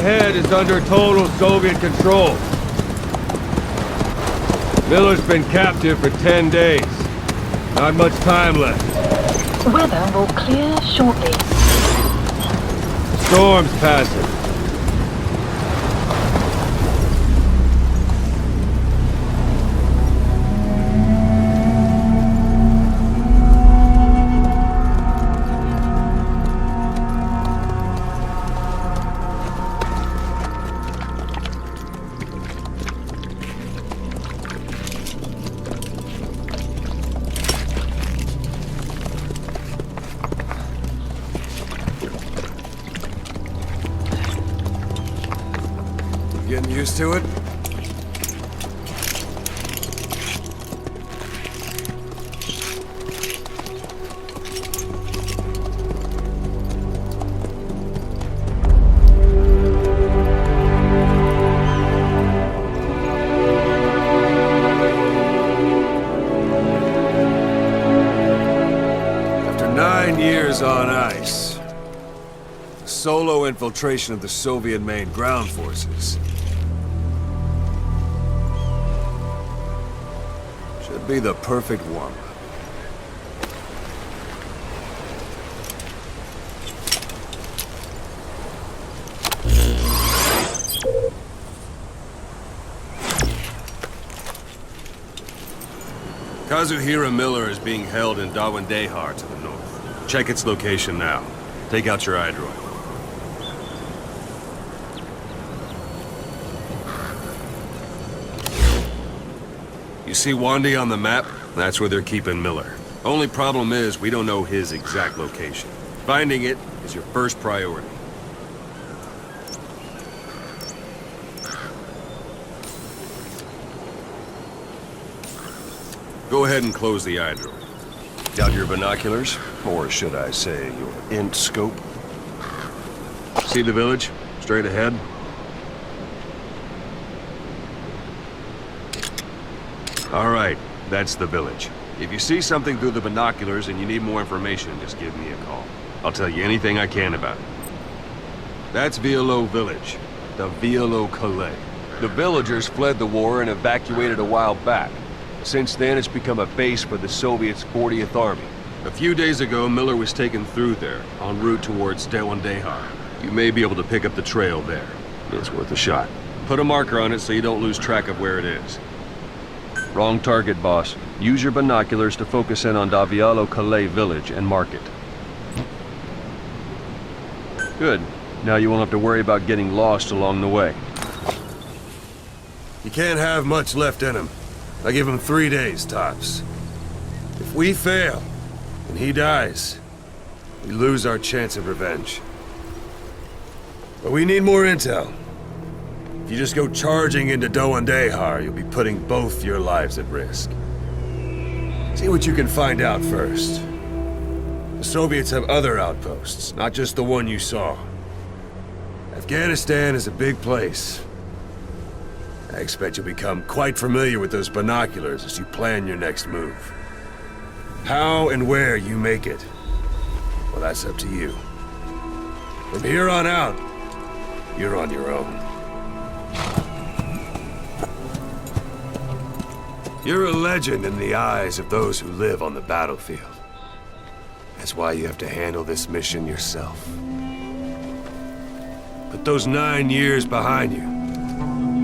ahead is under total Soviet control. Miller's been captive for 10 days. Not much time left. Weather will clear shortly. Storm's passing. Getting used to it? After 9 years on ice, solo infiltration of the Soviet main ground forces should be the perfect warm-up. Kazuhira Miller is being held in Dawandehar to the north. Check its location now. Take out your iDroid. You see Wandi on the map? That's where they're keeping Miller. Only problem is, we don't know his exact location. Finding it is your first priority. Go ahead and close the iDroid. Got your binoculars? Or should I say, your int scope? See the village? Straight ahead? Alright, that's the village. If you see something through the binoculars and you need more information, just give me a call. I'll tell you anything I can about it. That's Violo Village, the Violo Calais. The villagers fled the war and evacuated a while back. Since then, it's become a base for the Soviets' 40th Army. A few days ago, Miller was taken through there, en route towards Dawandehar. You may be able to pick up the trail there. It's worth a shot. Put a marker on it so you don't lose track of where it is. Wrong target, boss. Use your binoculars to focus in on Violo Calais village and mark it. Good. Now you won't have to worry about getting lost along the way. You can't have much left in him. I give him 3 days, tops. If we fail, and he dies, we lose our chance of revenge. But we need more intel. If you just go charging into Dawandehar, you'll be putting both your lives at risk. See what you can find out first. The Soviets have other outposts, not just the one you saw. Afghanistan is a big place. I expect you'll become quite familiar with those binoculars as you plan your next move. How and where you make it, well, that's up to you. From here on out, you're on your own. You're a legend in the eyes of those who live on the battlefield. That's why you have to handle this mission yourself. Put those 9 years behind you,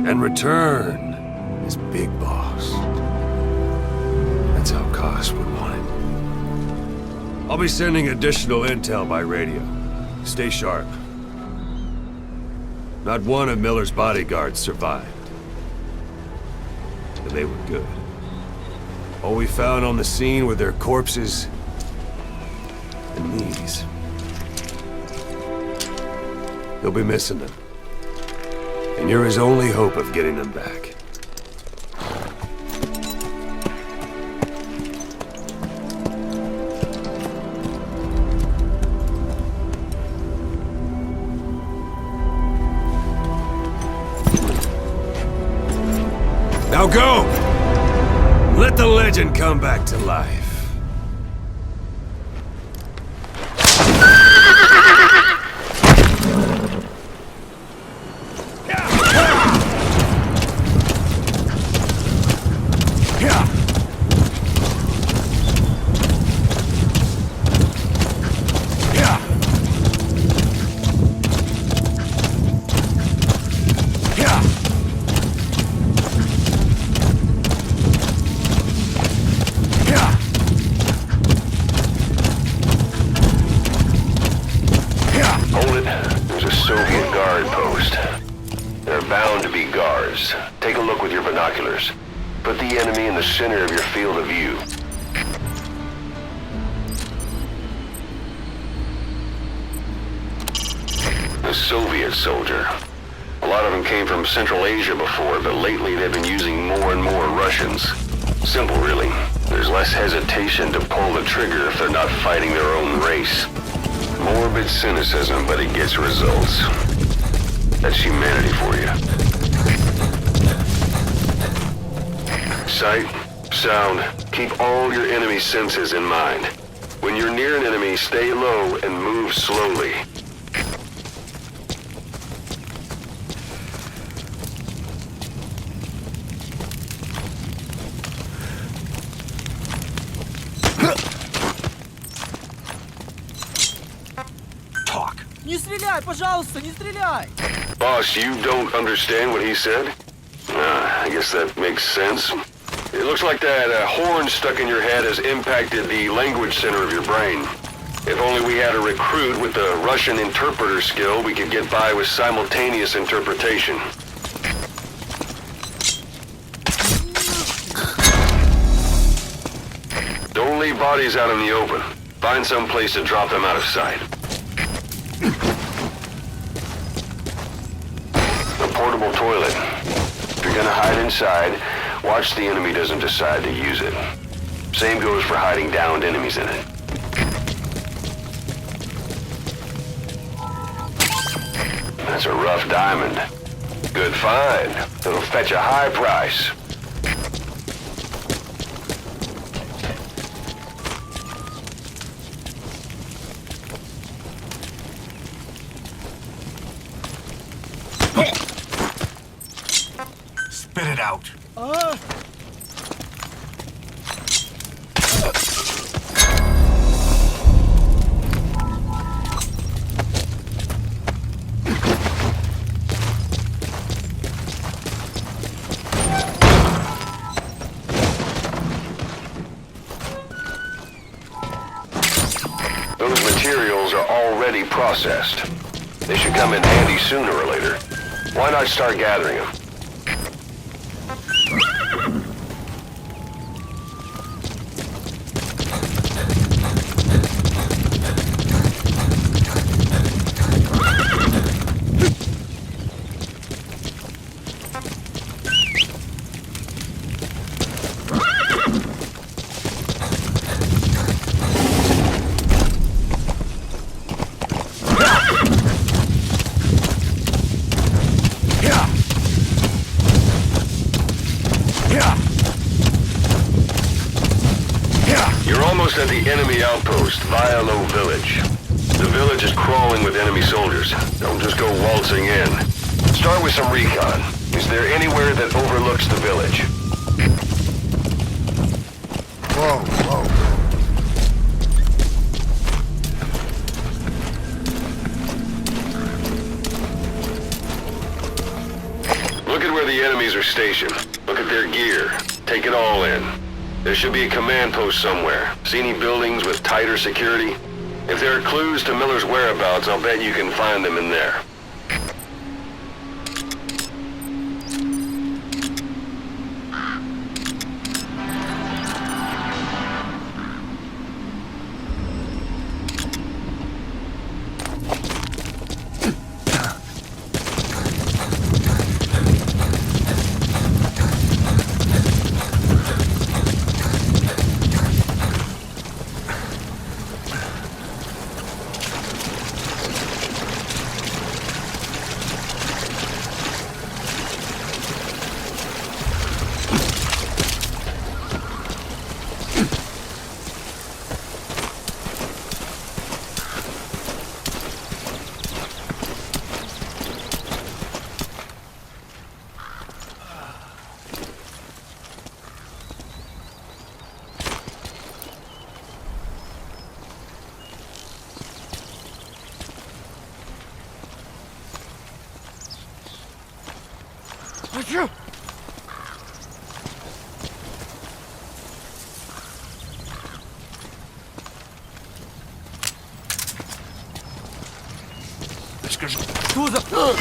and return as Big Boss. That's how Koss would want it. I'll be sending additional intel by radio. Stay sharp. Not one of Miller's bodyguards survived. And they were good. All we found on the scene were their corpses and knees. You'll be missing them. And you're his only hope of getting them back. Now go! Let the legend come back to life. Put the enemy in the center of your field of view. A Soviet soldier. A lot of them came from Central Asia before, but lately they've been using more and more Russians. Simple, really. There's less hesitation to pull the trigger if they're not fighting their own race. Morbid cynicism, but it gets results. That's humanity for you. Sight, sound, keep all your enemy senses in mind. When you're near an enemy, stay low and move slowly. Не стреляй, пожалуйста, не стреляй! Boss, you don't understand what he said? I guess that makes sense. It looks like that horn stuck in your head has impacted the language center of your brain. If only we had a recruit with the Russian interpreter skill, we could get by with simultaneous interpretation. Don't leave bodies out in the open. Find some place to drop them out of sight. A portable toilet. If you're gonna hide inside, watch the enemy doesn't decide to use it. Same goes for hiding downed enemies in it. That's a rough diamond. Good find. It'll fetch a high price. Spit it out. Those materials are already processed. They should come in handy sooner or later. Why not start gathering them? You're almost at the enemy outpost, Venom Village. The village is crawling with enemy soldiers. Don't just go waltzing in. Start with some recon. Is there anywhere that overlooks the village? Whoa, whoa. Look at where the enemies are stationed. Look at their gear. Take it all in. There should be a command post somewhere. See any buildings with tighter security? If there are clues to Miller's whereabouts, I'll bet you can find them in there. Achoo! Скажи. Тузов!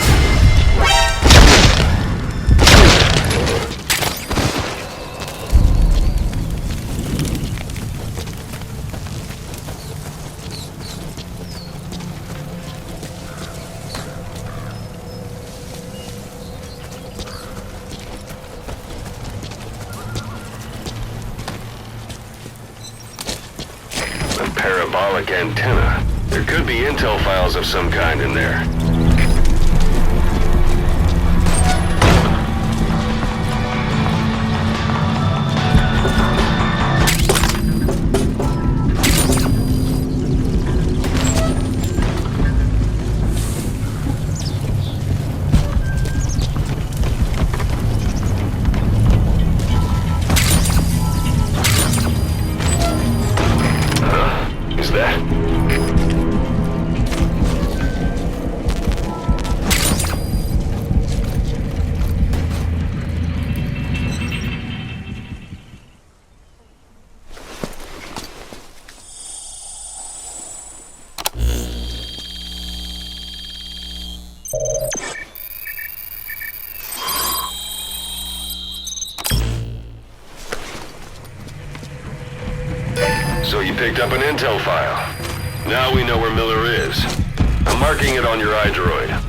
parabolic antenna. There could be intel files of some kind in there. Is that? So you picked up an intel file. Now we know where Miller is. I'm marking it on your iDroid.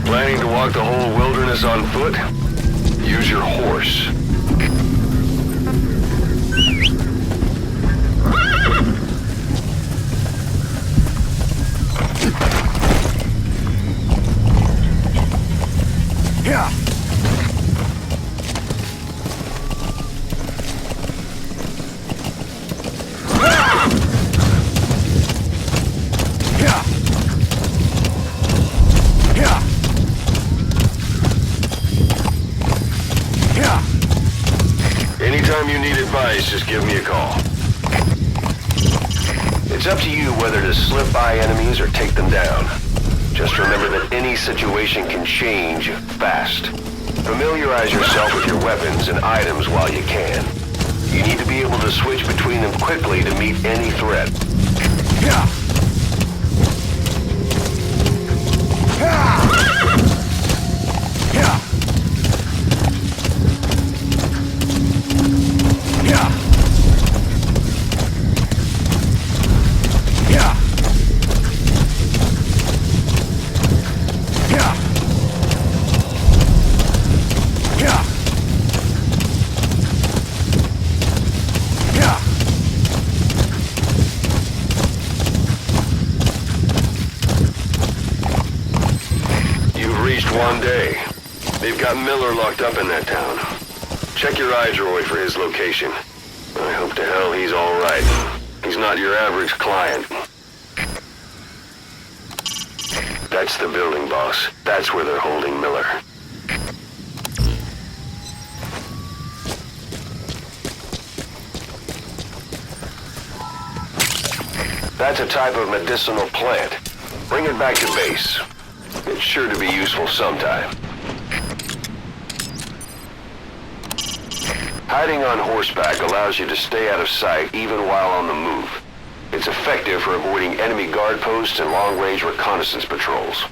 Planning to walk the whole wilderness on foot? Use your horse. Yeah. Anytime you need advice, just give me a call. It's up to you whether to slip by enemies or take them down. Just remember that any situation can change fast. Familiarize yourself with your weapons and items while you can. You need to be able to switch between them quickly to meet any threat. Yeah. Yeah. Yeah. Yeah. Yeah. Yeah. Yeah. Yeah. You've reached one day. They've got Miller locked up in that town. Check your iDroid for his location. I hope to hell he's all right. He's not your average client. That's the building, boss. That's where they're holding Miller. That's a type of medicinal plant. Bring it back to base. It's sure to be useful sometime. Hiding on horseback allows you to stay out of sight even while on the move. It's effective for avoiding enemy guard posts and long-range reconnaissance patrols.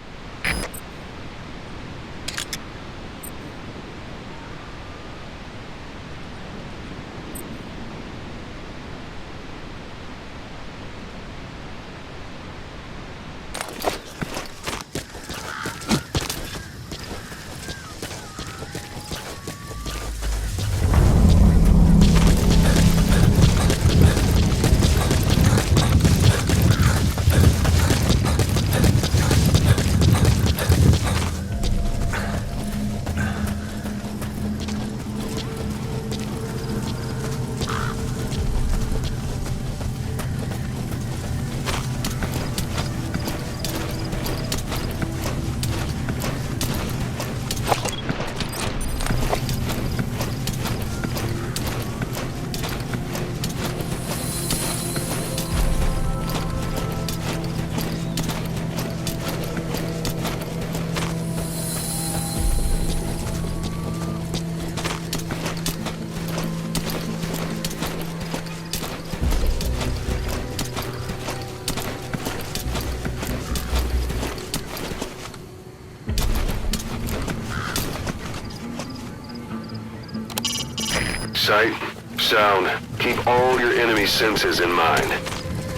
Sight, sound, keep all your enemy senses in mind.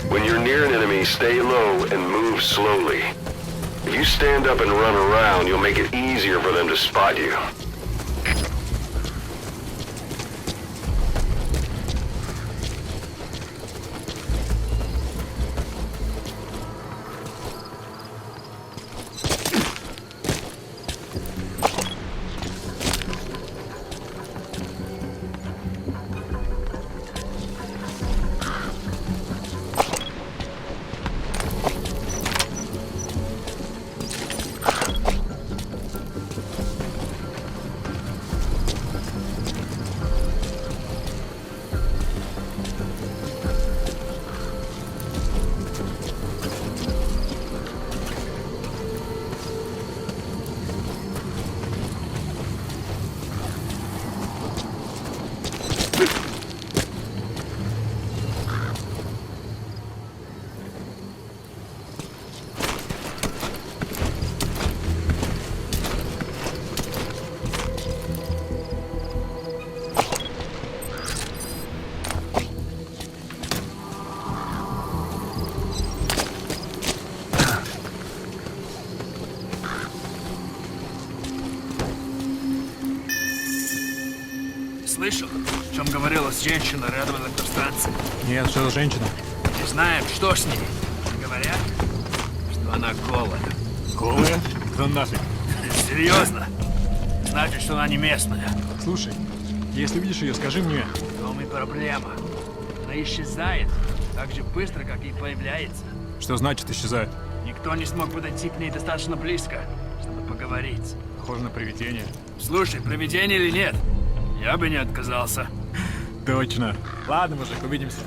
When you're near an enemy, stay low and move slowly. If you stand up and run around, you'll make it easier for them to spot you. Слышал, о чем говорила женщина рядом с электростанцией? Нет, что за женщина? Не знаем, что с ней. Говорят, что она голая. Голая? Да нафиг. Серьезно? Значит, что она не местная. Слушай, если видишь ее, скажи мне. В том и проблема. Она исчезает так же быстро, как и появляется. Что значит исчезает? Никто не смог подойти к ней достаточно близко, чтобы поговорить. Похоже на привидение. Слушай, привидение или нет, я бы не отказался. Точно. Ладно, мужик, увидимся.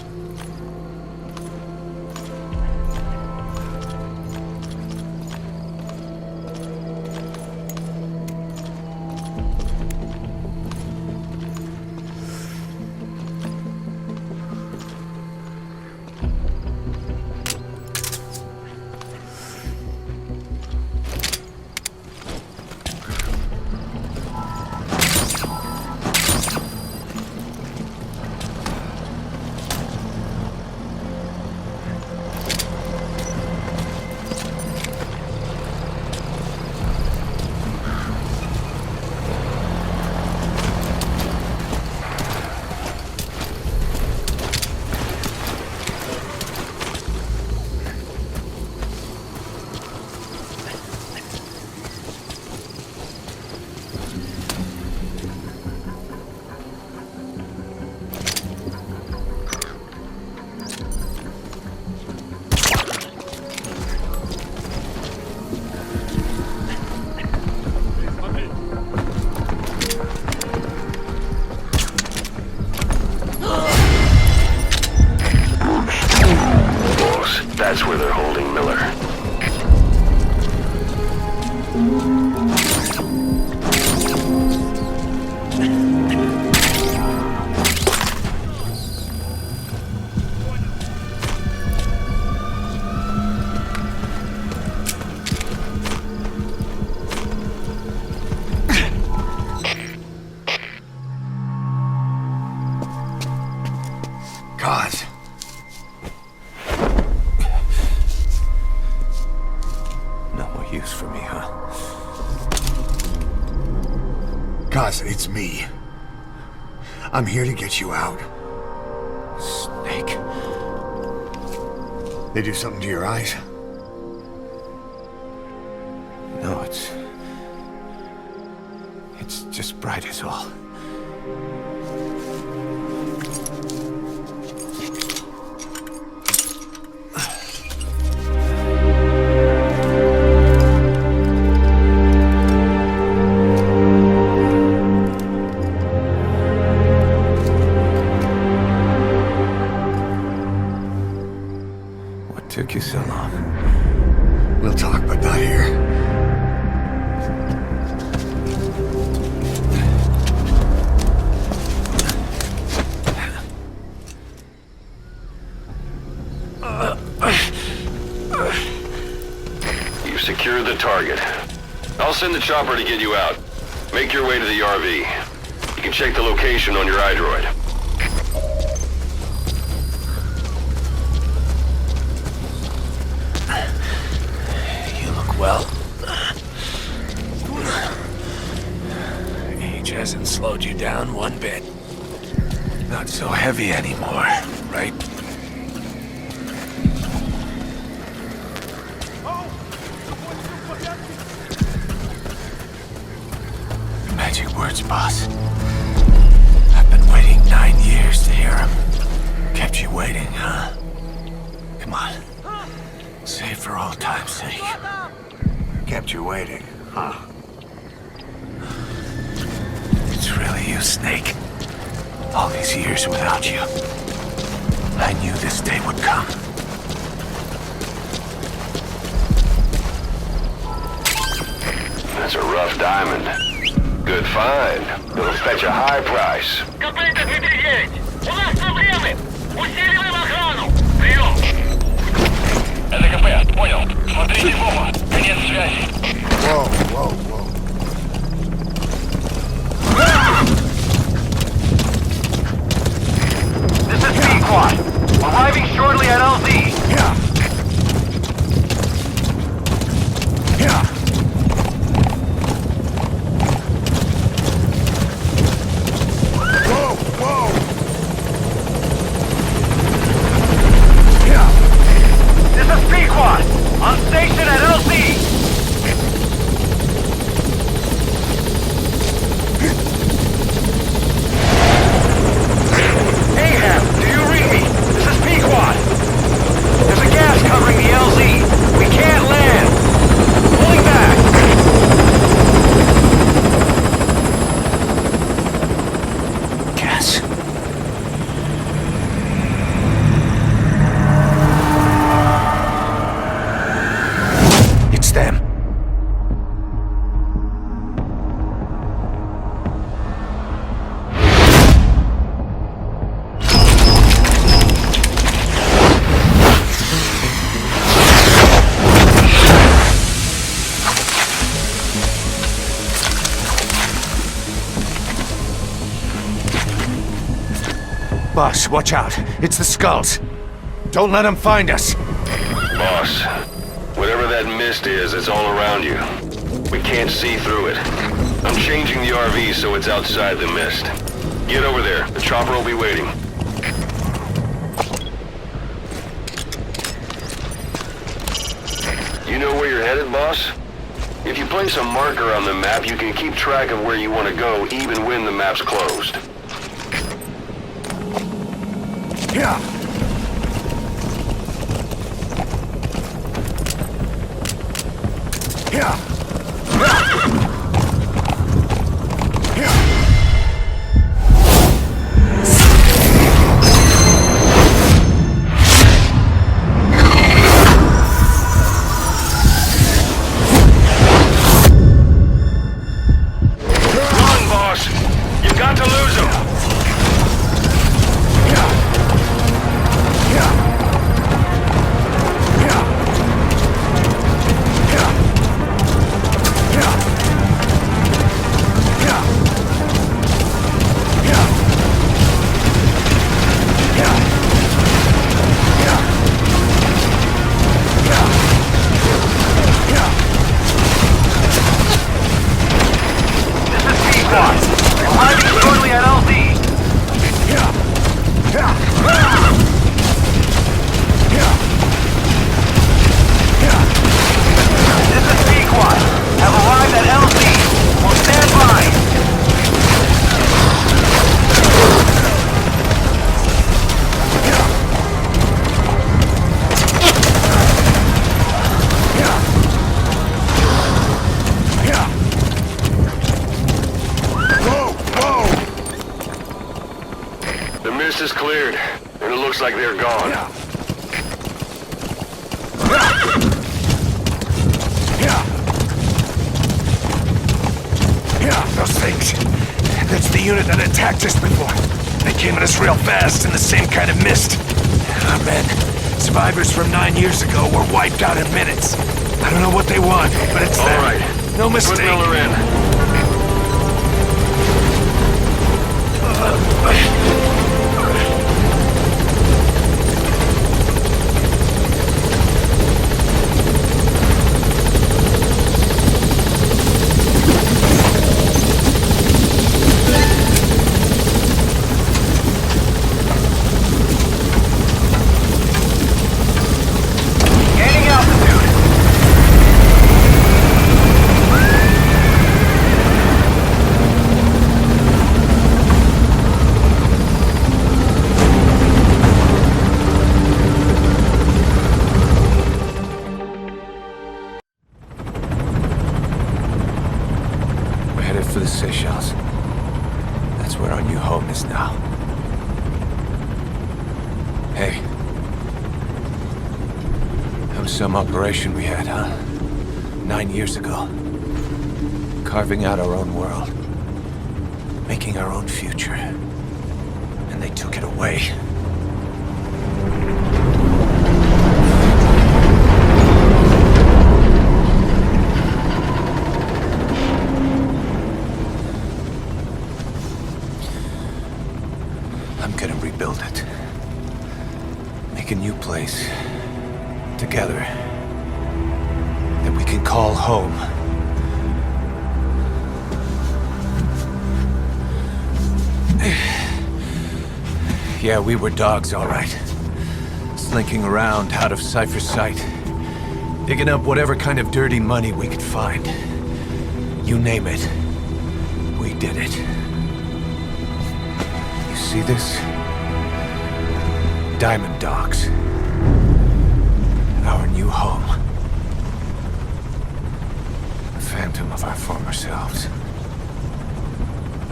That's where they're holding Miller. God. No more use for me, huh? Cause it's me. I'm here to get you out. Snake. They do something to your eyes? No, it's just bright as all. What took you so long? We'll talk, but not here. You've secured the target. I'll send the chopper to get you out. Make your way to the RV. You can check the location on your iDroid. You look well. Age hasn't slowed you down one bit. Not so heavy anymore, right? Magic words, boss. I've been waiting 9 years to hear them. Kept you waiting, huh? Come on. Say it for old time's sake. Kept you waiting, huh? It's really you, Snake. All these years without you. I knew this day would come. That's a rough diamond. Good find. It'll fetch a high price. Копейка 239! У нас проблемы! Усиливаем охрану! Прием! Это КП, понял. Смотрите в оба. Конец связи. Whoa, whoa, whoa. This is B-Quad. Arriving shortly at LZ. Yeah. Yeah. Whoa, whoa. Yeah. This is B-Quad. On station at LZ. Ahab, do you read me? This is P-Quad. There's a gas covering the LZ. We can't land. Pulling back. Gas. It's them. Boss, watch out. It's the skulls. Don't let them find us. Boss, whatever that mist is, it's all around you. We can't see through it. I'm changing the RV so it's outside the mist. Get over there. The chopper will be waiting. You know where you're headed, boss? If you place a marker on the map, you can keep track of where you want to go even when the map's closed. Yeah. Yeah. Yeah. Run, boss! You got to lose him! Is cleared, and it looks like they're gone. Those things. That's the unit that attacked us before. They came at us real fast in the same kind of mist. Oh, man. Survivors from 9 years ago were wiped out in minutes. I don't know what they want, but it's them. All right. No mistake. Put Miller in. For the Seychelles. That's where our new home is now. Hey. That was some operation we had, huh? 9 years ago. Carving out our own world. Making our own future. And they took it away. Build it. Make a new place. Together. That we can call home. Yeah, we were dogs, all right. Slinking around out of Cypher's sight. Digging up whatever kind of dirty money we could find. You name it. We did it. You see this? Diamond Dogs. Our new home. A phantom of our former selves.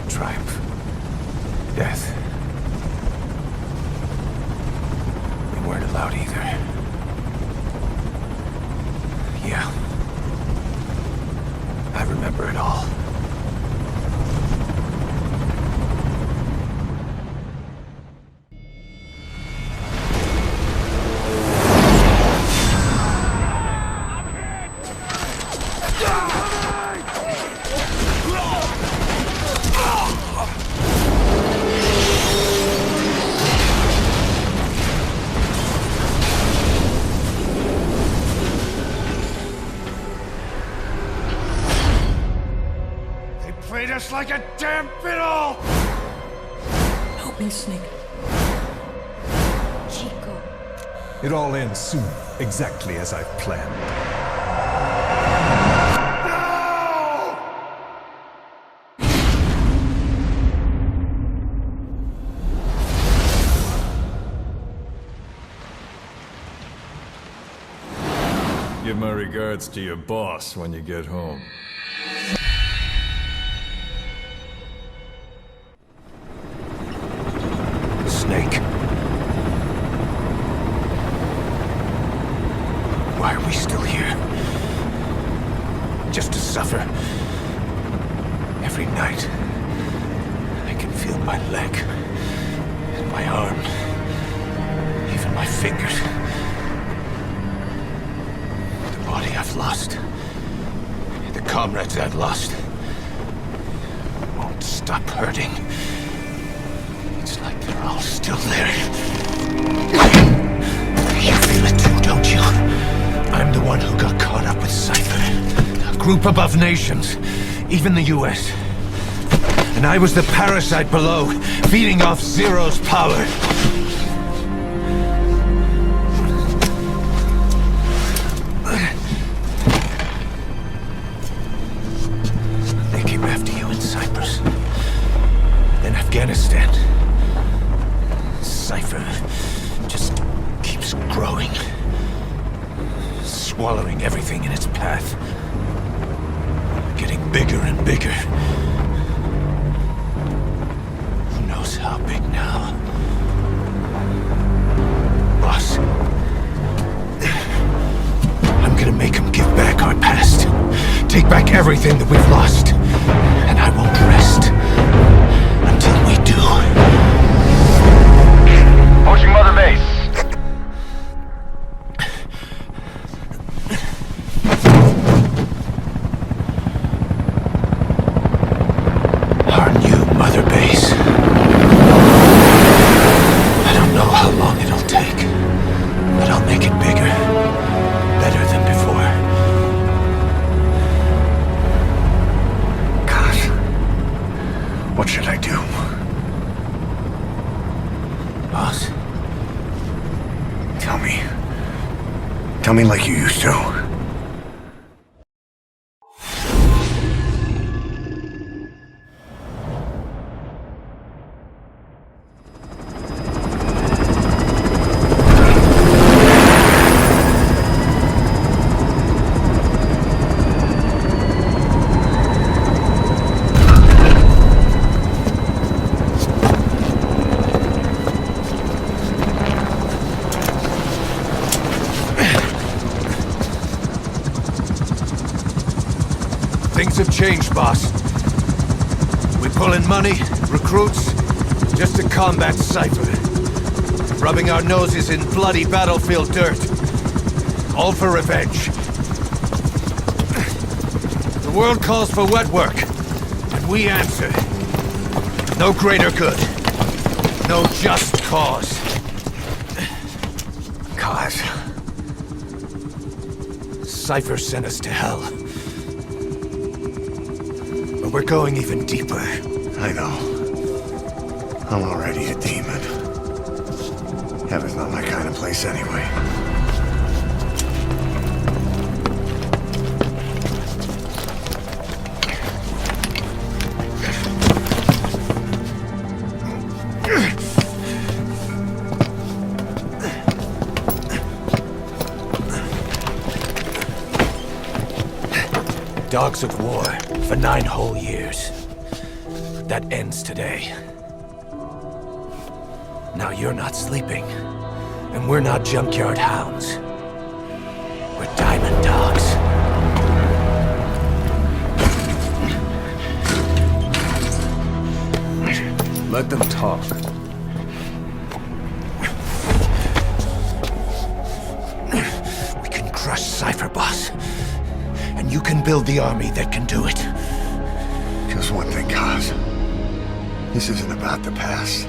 Triumph. Death. We weren't allowed either. Yeah. I remember it all. Played us like a damn fiddle! Help me, Snake. Chico. It all ends soon, exactly as I've planned. Give my regards to your boss when you get home. Snake. Why are we still here? Just to suffer? Every night, I can feel my leg, and my arm, even my fingers. The body I've lost, the comrades I've lost, won't stop hurting. It's like they're all still there. You feel it too, don't you? I'm the one who got caught up with Cypher. A group above nations, even the US. And I was the parasite below, feeding off Zero's power. They came after you in Cyprus. Then Afghanistan. Cypher just keeps growing. Swallowing everything in its path. Getting bigger and bigger. Who knows how big now? Boss. I'm gonna make him give back our past. Take back everything that we've lost. And I won't rest until we do. Approaching Mother Base. Our new Mother Base. long it'll take, but I'll make it bigger. Better than before. Gosh. What should I do? Boss? Tell me. Tell me like you used to. Things have changed, boss. We pull in money, recruits, just to combat Cypher. Rubbing our noses in bloody battlefield dirt. All for revenge. The world calls for wet work, and we answer. No greater good. No just cause. Cause? Cypher sent us to hell. But we're going even deeper. I know. I'm already a demon. Heaven's not my kind of place anyway. Dogs of war for 9 whole years. That ends today. Now you're not sleeping, and we're not junkyard hounds. We're diamond dogs. Let them talk. We can crush Cypher, boss. And you can build the army that can do it. Just one thing, Kaz. This isn't about the past.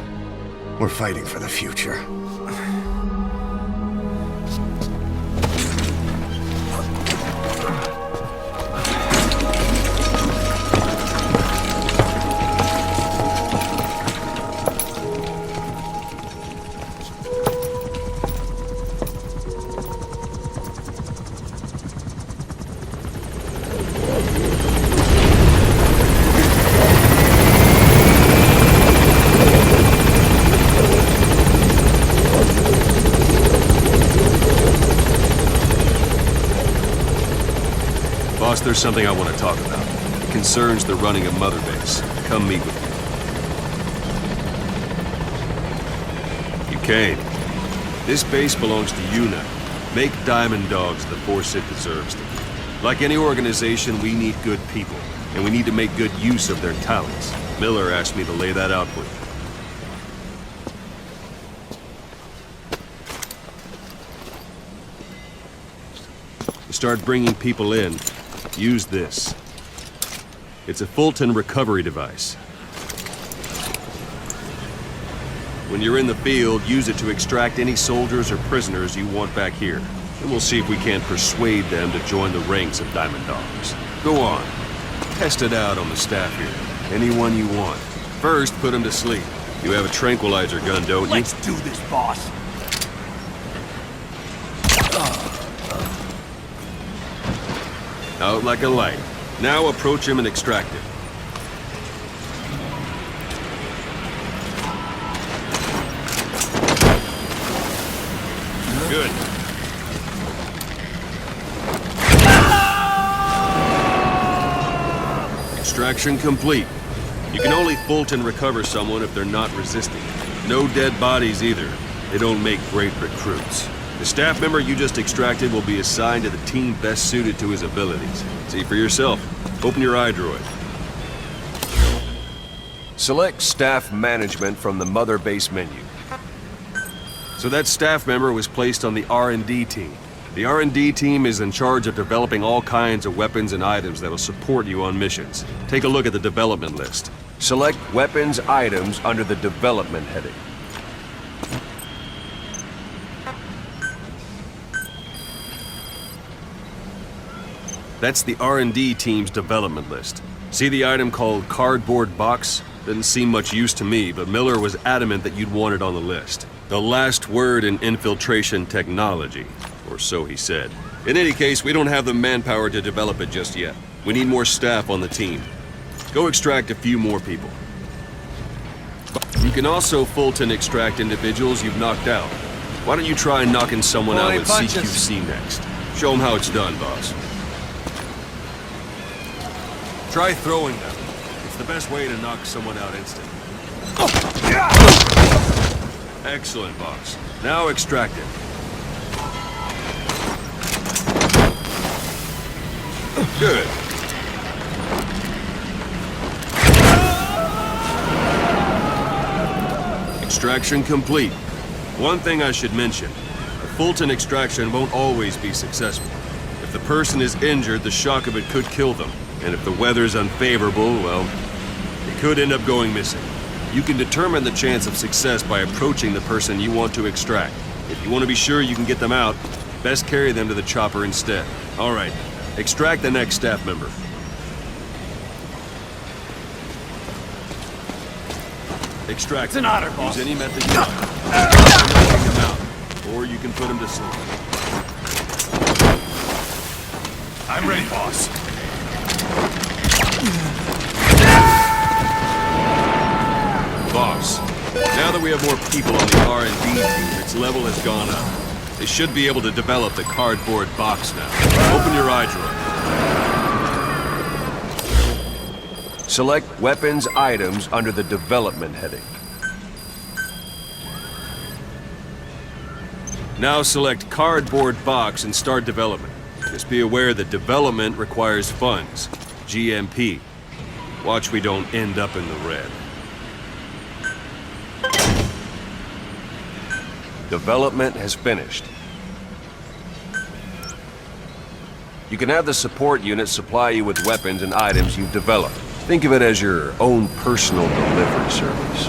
We're fighting for the future. Boss, there's something I want to talk about. It concerns the running of Mother Base. Come meet with me. You came. This base belongs to you now. Make Diamond Dogs the force it deserves to be. Like any organization, we need good people, and we need to make good use of their talents. Miller asked me to lay that out for you. To start bringing people in, use this. It's a Fulton recovery device. When you're in the field, use it to extract any soldiers or prisoners you want back here. And we'll see if we can't persuade them to join the ranks of Diamond Dogs. Go on. Test it out on the staff here. Anyone you want. First, put them to sleep. You have a tranquilizer gun, don't you? Let's do this, boss. Out like a light. Now approach him and extract him. Good. Extraction complete. You can only Fulton recover someone if they're not resisting. No dead bodies either. They don't make great recruits. The staff member you just extracted will be assigned to the team best suited to his abilities. See for yourself. Open your iDroid. Select Staff Management from the Mother Base menu. So that staff member was placed on the R&D team. The R&D team is in charge of developing all kinds of weapons and items that will support you on missions. Take a look at the development list. Select Weapons Items under the Development heading. That's the R&D team's development list. See the item called cardboard box? Didn't seem much use to me, but Miller was adamant that you'd want it on the list. The last word in infiltration technology, or so he said. In any case, we don't have the manpower to develop it just yet. We need more staff on the team. Go extract a few more people. You can also Fulton extract individuals you've knocked out. Why don't you try knocking someone out with CQC next? Show them how it's done, boss. Try throwing them. It's the best way to knock someone out instantly. Excellent, boss. Now extract it. Good. Extraction complete. One thing I should mention. A Fulton extraction won't always be successful. If the person is injured, the shock of it could kill them. And if the weather's unfavorable, well, it could end up going missing. You can determine the chance of success by approaching the person you want to extract. If you want to be sure you can get them out, best carry them to the chopper instead. All right, extract the next staff member. Extract. It's an honor, boss. Use any method you like. Knocking them out, or you can put them to sleep. I'm ready, boss. Boss, now that we have more people on the R&D team, its level has gone up. They should be able to develop the cardboard box now. Open your eye drawer. Select Weapons Items under the Development heading. Now select Cardboard Box and start development. Just be aware that development requires funds. GMP. Watch we don't end up in the red. Development has finished. You can have the support unit supply you with weapons and items you've developed. Think of it as your own personal delivery service.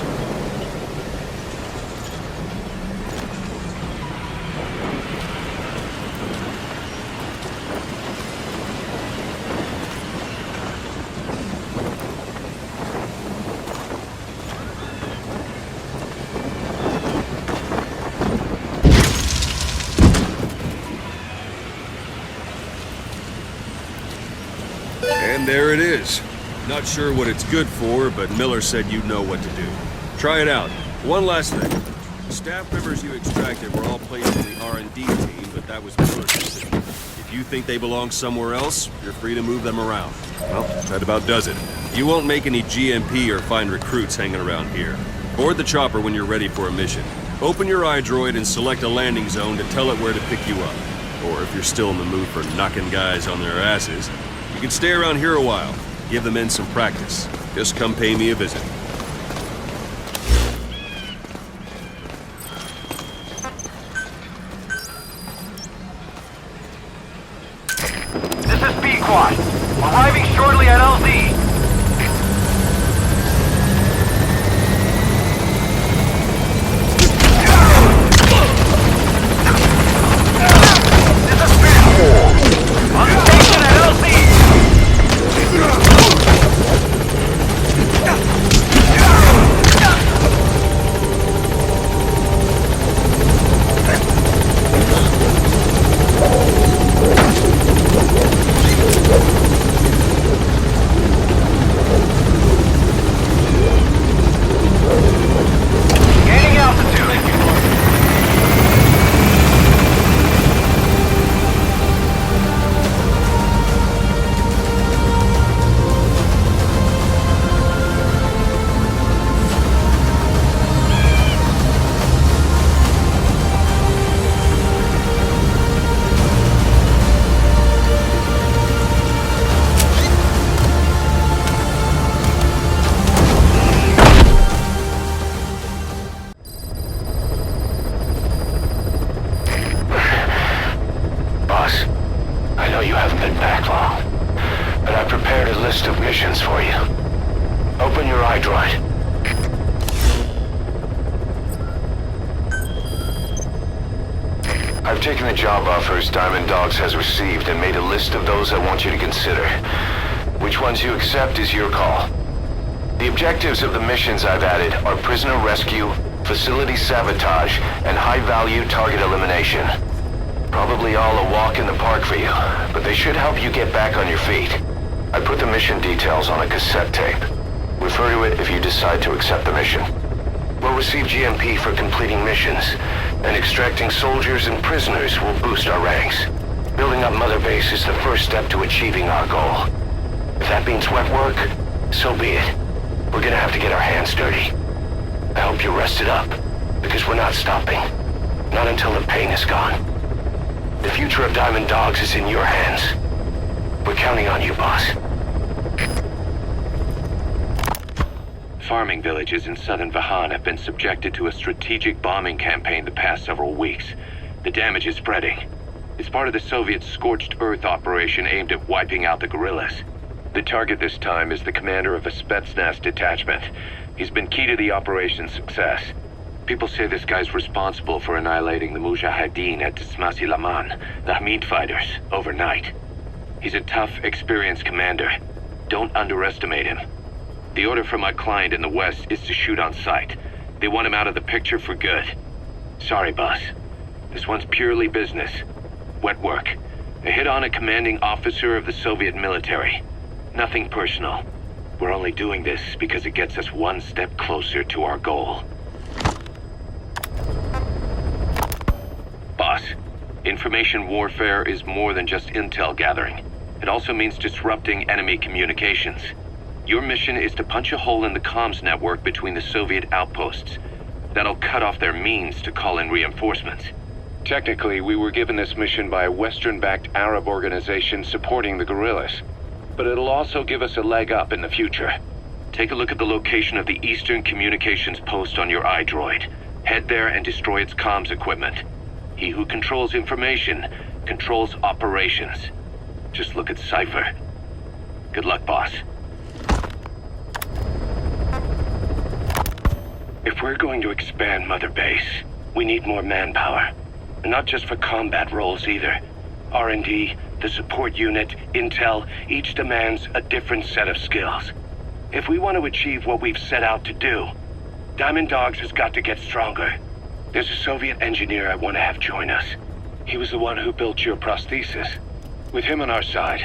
And there it is. Not sure what it's good for, but Miller said you'd know what to do. Try it out. One last thing. The staff members you extracted were all placed in the R&D team, but that was Miller's decision. If you think they belong somewhere else, you're free to move them around. Well, that about does it. You won't make any GMP or find recruits hanging around here. Board the chopper when you're ready for a mission. Open your iDroid and select a landing zone to tell it where to pick you up. Or if you're still in the mood for knocking guys on their asses, you can stay around here a while. Give the men some practice. Just come pay me a visit. This is B-Quad. Arriving shortly at LZ. This is B-Quad. On station at LZ. Gaining altitude. Boss, I know you haven't been back long, but I prepared a list of missions for you. Open your iDroid. I've taken the job offers Diamond Dogs has received and made a list of those I want you to consider. Which ones you accept is your call. The objectives of the missions I've added are prisoner rescue, facility sabotage, and high-value target elimination. Probably all a walk in the park for you, but they should help you get back on your feet. I put the mission details on a cassette tape. Refer to it if you decide to accept the mission. We'll receive GMP for completing missions, and extracting soldiers and prisoners will boost our ranks. Building up Mother Base is the first step to achieving our goal. If that means wet work, so be it. We're gonna have to get our hands dirty. I hope you're rested up, because we're not stopping. Not until the pain is gone. The future of Diamond Dogs is in your hands. We're counting on you, boss. Farming villages in southern Vahan have been subjected to a strategic bombing campaign the past several weeks. The damage is spreading. It's part of the Soviet Scorched Earth operation aimed at wiping out the guerrillas. The target this time is the commander of a Spetsnaz detachment. He's been key to the operation's success. People say this guy's responsible for annihilating the Mujahideen at Tismasi Laman, the Hamid fighters, overnight. He's a tough, experienced commander. Don't underestimate him. The order from my client in the west is to shoot on sight. They want him out of the picture for good. Sorry, boss. This one's purely business. Wet work. A hit on a commanding officer of the Soviet military. Nothing personal. We're only doing this because it gets us one step closer to our goal. Boss, information warfare is more than just intel gathering. It also means disrupting enemy communications. Your mission is to punch a hole in the comms network between the Soviet outposts. That'll cut off their means to call in reinforcements. Technically, we were given this mission by a Western-backed Arab organization supporting the guerrillas. But it'll also give us a leg up in the future. Take a look at the location of the Eastern Communications Post on your iDroid. Head there and destroy its comms equipment. He who controls information controls operations. Just look at Cypher. Good luck, boss. If we're going to expand Mother Base, we need more manpower. Not just for combat roles either. R&D, the support unit, intel, each demands a different set of skills. If we want to achieve what we've set out to do, Diamond Dogs has got to get stronger. There's a Soviet engineer I want to have join us. He was the one who built your prosthesis. With him on our side,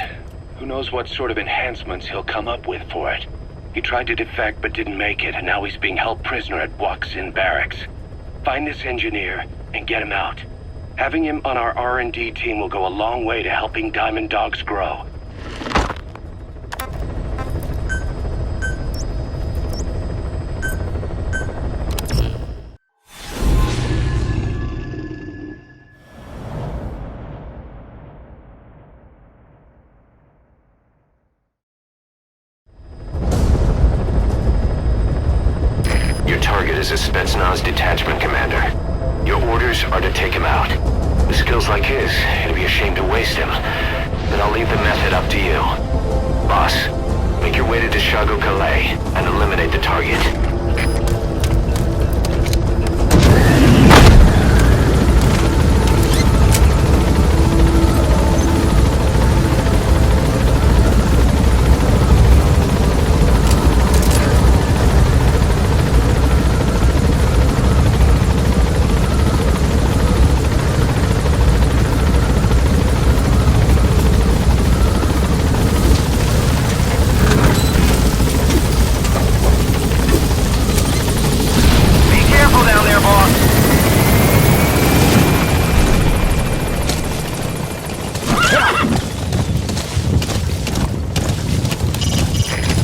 who knows what sort of enhancements he'll come up with for it. He tried to defect but didn't make it, and now he's being held prisoner at Waksin Barracks. Find this engineer and get him out. Having him on our R&D team will go a long way to helping Diamond Dogs grow. Your target is a Spetsnaz detachment commander. Your orders are to take him out. With skills like his, it'd be a shame to waste him. But I'll leave the method up to you. Boss, make your way to Deshago Calais and eliminate the target.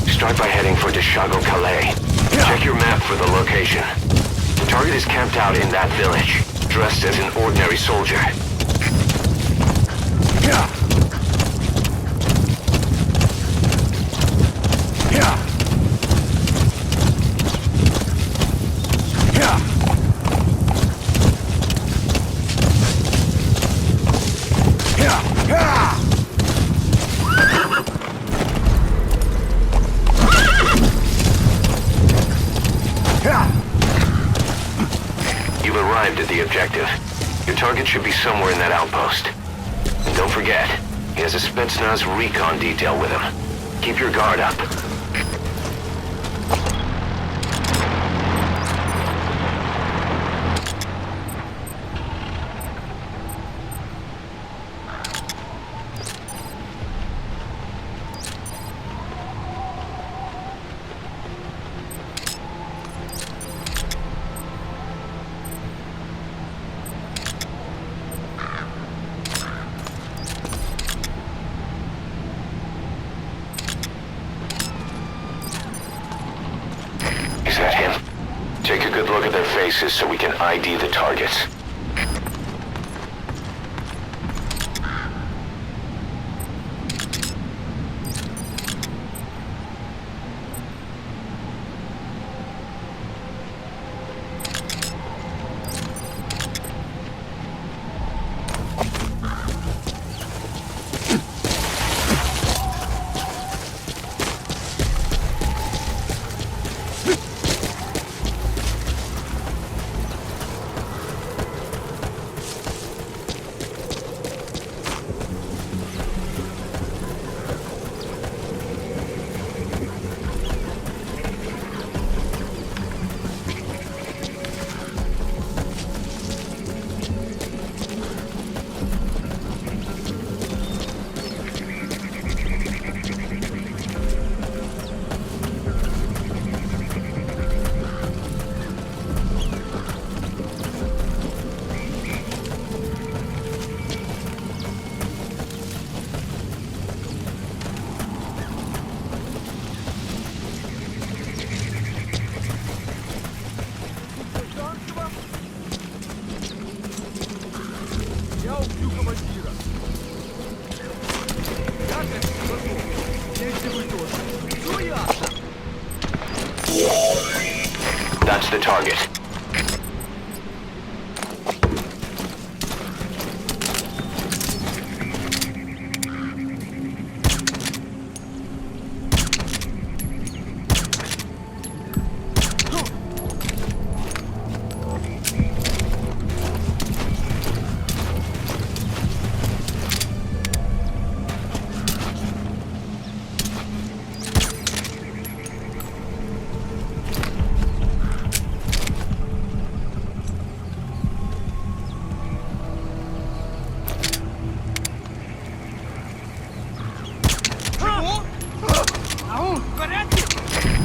Start by heading for Deshago Calais. Check your map for the location. The target is camped out in that village, dressed as an ordinary soldier. You've arrived at the objective. Your target should be somewhere in that outpost. And don't forget, he has a Spetsnaz recon detail with him. Keep your guard up. Is that him? Take a good look at their faces so we can ID the targets. That's the target.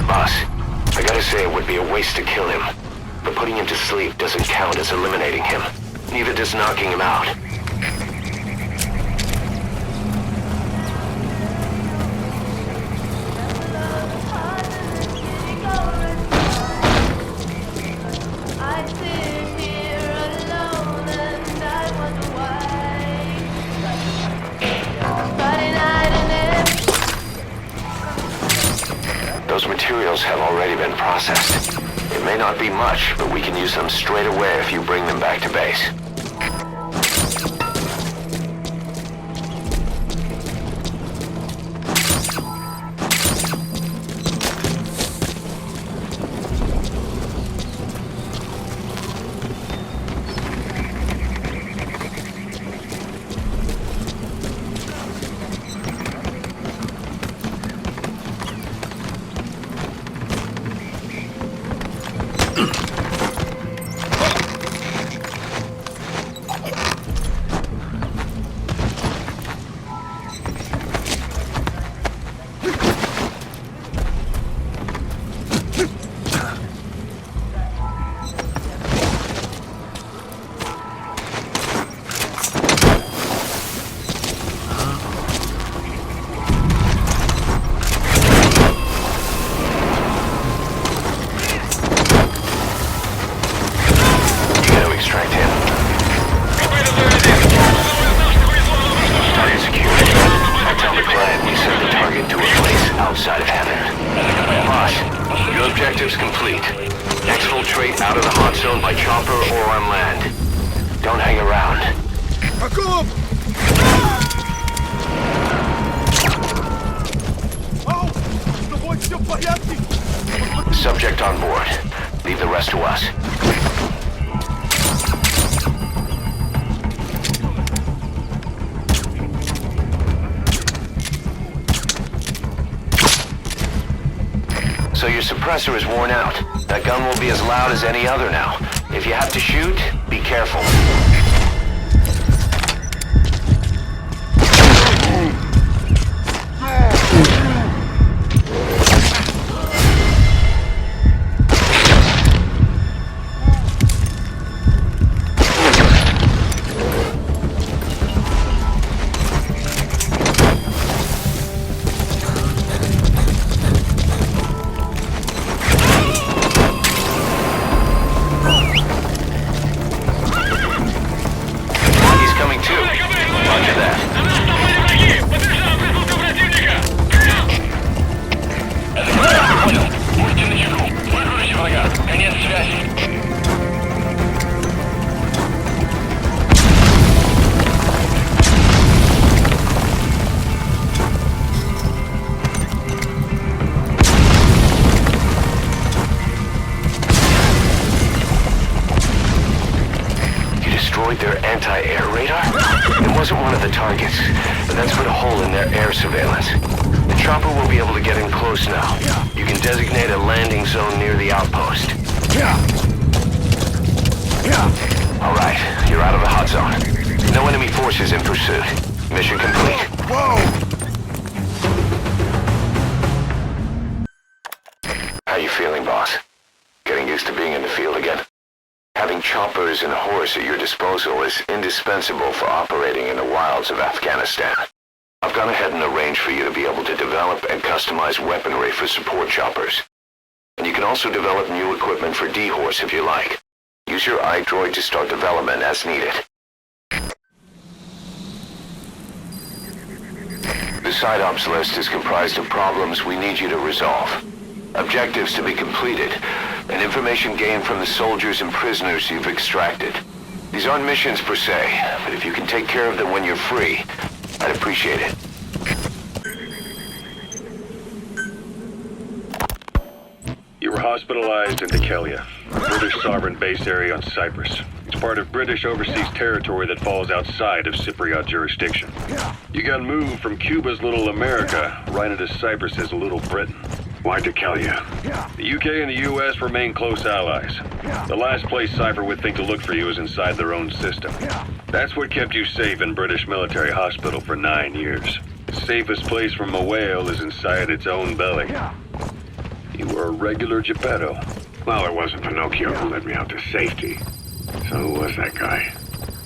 Boss, I gotta say it would be a waste to kill him. But putting him to sleep doesn't count as eliminating him. Neither does knocking him out. Those materials have already been processed. It may not be much, but we can use them straight away if you bring them back to base. Outside of heaven. Boss, your objective's complete. Exfiltrate out of the hot zone by chopper or on land. Don't hang around. Subject on board. Leave the rest to us. suppressor is worn out. That gun will be as loud as any other now. If you have to shoot, be careful. Their anti-air radar? It wasn't one of the targets, but that's put a hole in their air surveillance. The chopper will be able to get in close now. You can designate a landing zone near the outpost. Alright, you're out of the hot zone. No enemy forces in pursuit. Mission complete. Whoa! How you feeling, boss? Getting used to being in the field again? Having choppers and horse at your disposal is indispensable for operating in the wilds of Afghanistan. I've gone ahead and arranged for you to be able to develop and customize weaponry for support choppers. And you can also develop new equipment for D-Horse if you like. Use your iDroid to start development as needed. The side ops list is comprised of problems we need you to resolve. Objectives to be completed, and information gained from the soldiers and prisoners you've extracted. These aren't missions per se, but if you can take care of them when you're free, I'd appreciate it. You were hospitalized in Dikelia, a British sovereign base area on Cyprus. It's part of British overseas territory that falls outside of Cypriot jurisdiction. You got moved from Cuba's Little America right into Cyprus's Little Britain. Why Dikelia? The UK and the US remain close allies. The last place Cypher would think to look for you is inside their own system. That's what kept you safe in British military hospital for 9 years. The safest place from a whale is inside its own belly. You were a regular Geppetto. Well, it wasn't Pinocchio who led me out to safety. So who was that guy?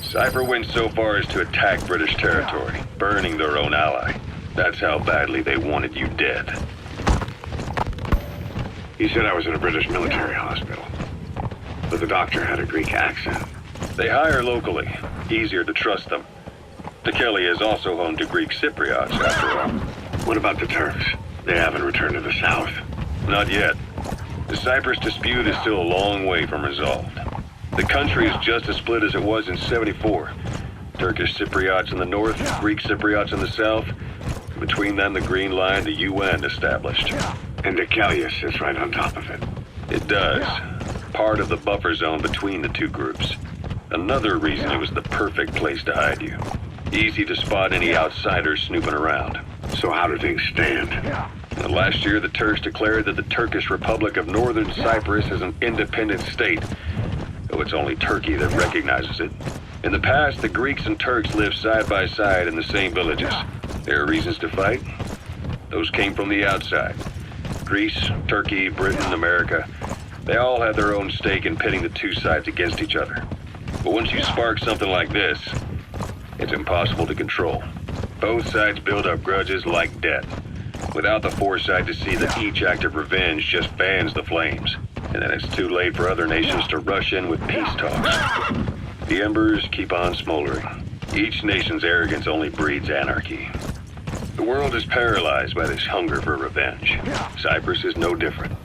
Cypher went so far as to attack British territory, burning their own ally. That's how badly they wanted you dead. He said I was in a British military hospital, but the doctor had a Greek accent. They hire locally. Easier to trust them. Dikelia is also home to Greek Cypriots, after all. What about the Turks? They haven't returned to the south. Not yet. The Cyprus dispute is still a long way from resolved. The country is just as split as it was in '74. Turkish Cypriots in the north, Greek Cypriots in the south. Between them, the Green Line, the UN established. And Dikelia sits right on top of it. It does. Part of the buffer zone between the two groups. Another reason it was the perfect place to hide you. Easy to spot any outsiders snooping around. So how do things stand? Last year, the Turks declared that the Turkish Republic of Northern Cyprus is an independent state, though it's only Turkey that recognizes it. In the past, the Greeks and Turks lived side by side in the same villages. There are reasons to fight. Those came from the outside. Greece, Turkey, Britain, America, they all had their own stake in pitting the two sides against each other. But once you spark something like this, it's impossible to control. Both sides build up grudges like death, without the foresight to see that each act of revenge just fans the flames. And then it's too late for other nations to rush in with peace talks. The embers keep on smoldering. Each nation's arrogance only breeds anarchy. The world is paralyzed by this hunger for revenge. Cyprus is no different.